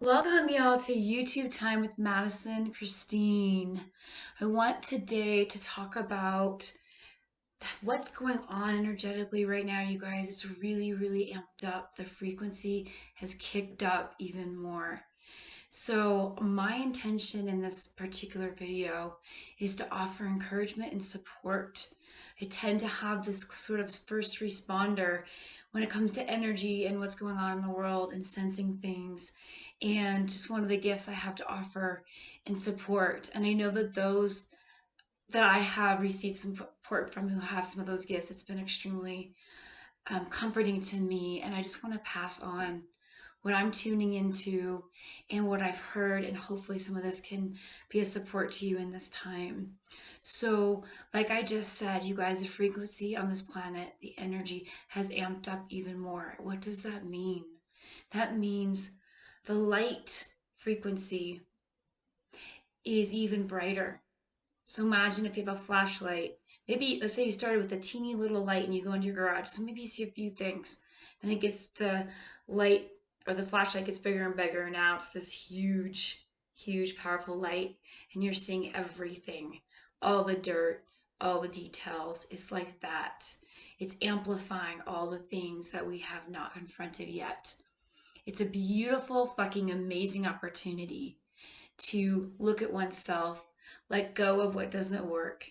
Welcome, y'all, to YouTube Time with Madison Christine. I want today to talk about what's going on energetically right now, you guys. It's really amped up. The frequency has kicked up even more. So, my intention in this particular video is to offer encouragement and support. I tend to have this sort of first responder when it comes to energy and what's going on in the world and sensing things. And just one of the gifts I have to offer and support. And I know that those that I have received some support from who have some of those gifts, it's been extremely comforting to me. And I just want to pass on what I'm tuning into and what I've heard, and hopefully some of this can be a support to you in this time. So, like I just said, you guys, the frequency on this planet, the energy has amped up even more. What does that mean? That means the light frequency is even brighter. So imagine if you have a flashlight. Maybe let's say you started with a teeny little light and you go into your garage. So maybe you see a few things. Then it gets the light or the flashlight gets bigger and bigger. And now it's this huge, powerful light. And you're seeing everything. All the dirt, all the details. It's like that. It's amplifying all the things that we have not confronted yet. It's a beautiful, fucking amazing opportunity to look at oneself, let go of what doesn't work,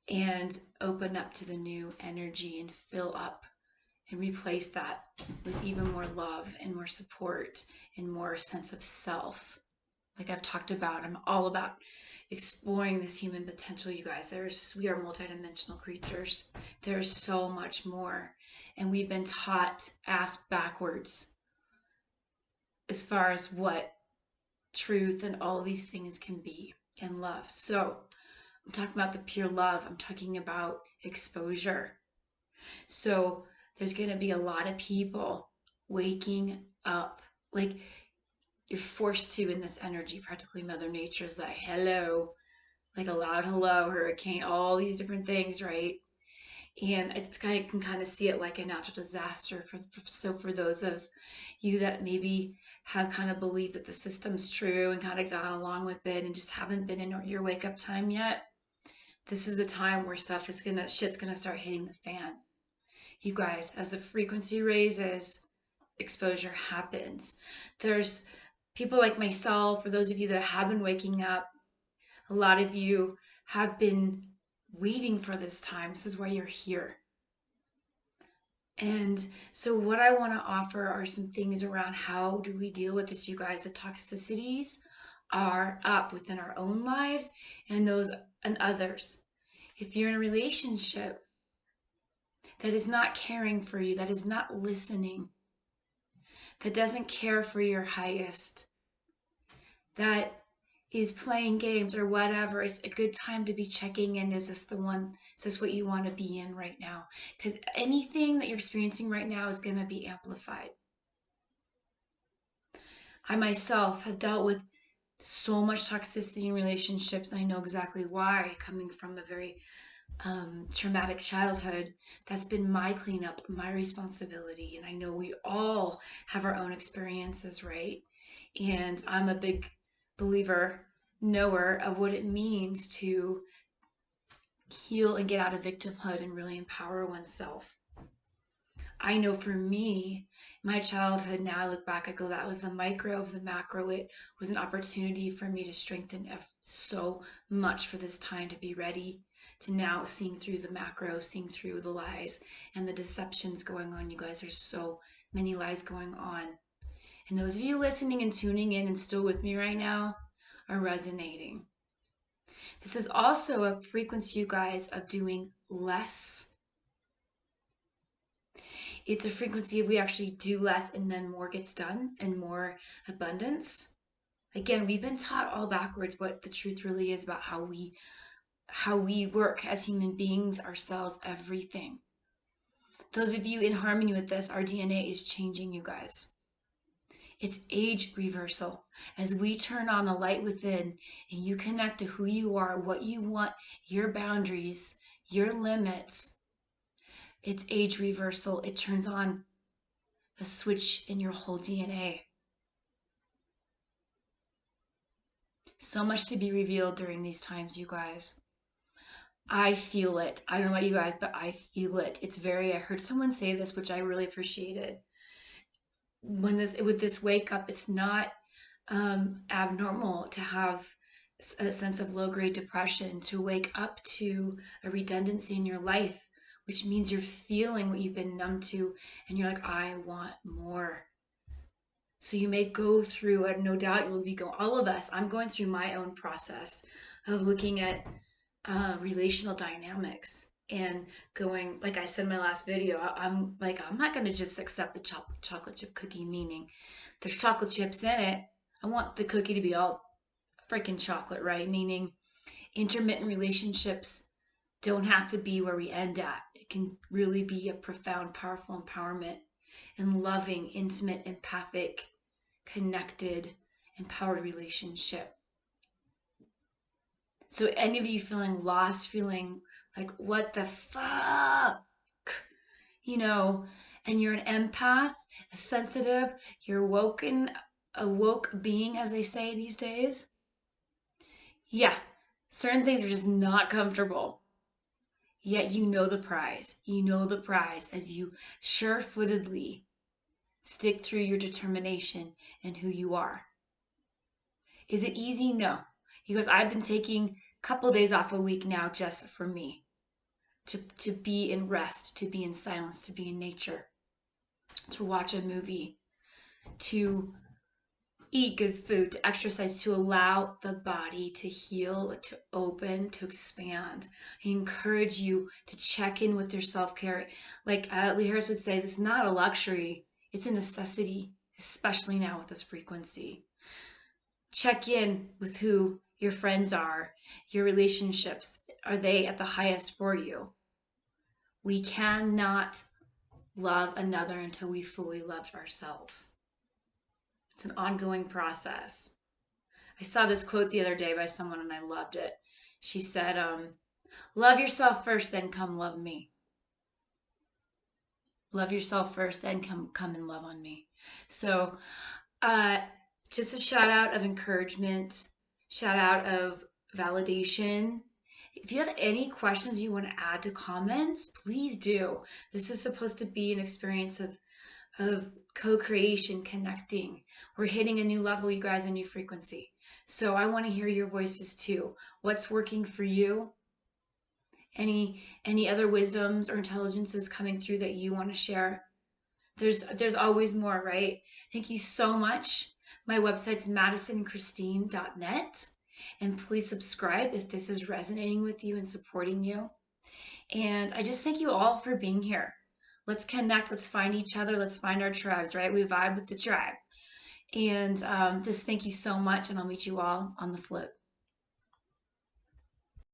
and open up to the new energy and fill up and replace that with even more love and more support and more sense of self. Like I've talked about, I'm all about exploring this human potential, you guys. We are multidimensional creatures. There's so much more. And we've been taught ass backwards as far as what truth and all these things can be, and love. So I'm talking about the pure love. I'm talking about exposure. So there's going to be a lot of people waking up. Like you're forced to in this energy. Practically Mother Nature's like, hello, like a loud hello, hurricane, all these different things, right? And it's kind of, can kind of see it like a natural disaster. So for those of you that maybe have kind of believed that the system's true and kind of gone along with it and just haven't been in your wake up time yet, this is the time where shit's gonna start hitting the fan. You guys, as the frequency raises, exposure happens. There's people like myself, for those of you that have been waking up, a lot of you have been waiting for this time. This is why you're here. And so what I want to offer are some things around how do we deal with this, you guys. The toxicities are up within our own lives and those and others. If you're in a relationship that is not caring for you, that is not listening, that doesn't care for your highest, that is playing games or whatever, it's a good time to be checking in. Is this the one? Is this what you want to be in right now? Because anything that you're experiencing right now is going to be amplified. I myself have dealt with so much toxicity in relationships. I know exactly why, coming from a very traumatic childhood. That's been my cleanup, my responsibility. And I know we all have our own experiences, right? And I'm a big believer, knower of what it means to heal and get out of victimhood and really empower oneself. I know for me, my childhood, now I look back, I go, that was the micro of the macro. It was an opportunity for me to strengthen so much for this time to be ready to now seeing through the macro, seeing through the lies and the deceptions going on. You guys, there's so many lies going on. And those of you listening and tuning in and still with me right now are resonating. This is also a frequency, you guys, of doing less. It's a frequency of we actually do less and then more gets done and more abundance. Again, we've been taught all backwards what the truth really is about how we work as human beings, ourselves, everything. Those of you in harmony with this, our DNA is changing, you guys. It's age reversal. As we turn on the light within and you connect to who you are, what you want, your boundaries, your limits, it's age reversal. It turns on the switch in your whole DNA. So much to be revealed during these times, you guys. I feel it. I don't know about you guys, but I feel it. I heard someone say this, which I really appreciated. With this wake up, it's not abnormal to have a sense of low grade depression, to wake up to a redundancy in your life, which means you're feeling what you've been numb to, and you're like, I want more. So you may go through, and no doubt you will be going, all of us, I'm going through my own process of looking at relational dynamics and going, like I said in my last video, I'm like, I'm not going to just accept the chocolate chip cookie, meaning there's chocolate chips in it. I want the cookie to be all freaking chocolate, right? Meaning intermittent relationships don't have to be where we end at. It can really be a profound, powerful empowerment and loving, intimate, empathic, connected, empowered relationship. So any of you feeling lost, feeling like, what the fuck? You know, and you're an empath, a sensitive, you're a woke being, as they say these days. Yeah, certain things are just not comfortable. Yet you know the prize. You know the prize as you sure-footedly stick through your determination and who you are. Is it easy? No. Because I've been taking a couple days off a week now just for me. To be in rest, to be in silence, to be in nature, to watch a movie, to eat good food, to exercise, to allow the body to heal, to open, to expand. I encourage you to check in with your self-care. Like Lee Harris would say, this is not a luxury, it's a necessity, especially now with this frequency. Check in with who your friends are, your relationships. Are they at the highest for you? We cannot love another until we fully loved ourselves. It's an ongoing process. I saw this quote the other day by someone and I loved it. She said, love yourself first, then come love me. Love yourself first, then come and love on me. So just a shout out of encouragement, shout out of validation. If you have any questions you want to add to comments, please do. This is supposed to be an experience of co-creation, connecting. We're hitting a new level, you guys, a new frequency. So I want to hear your voices too. What's working for you? Any other wisdoms or intelligences coming through that you want to share? There's always more, right? Thank you so much. My website's madisonchristine.net. And please subscribe if this is resonating with you and supporting you. And I just thank you all for being here. Let's connect. Let's find each other. Let's find our tribes, right? We vibe with the tribe. And just thank you so much. And I'll meet you all on the flip.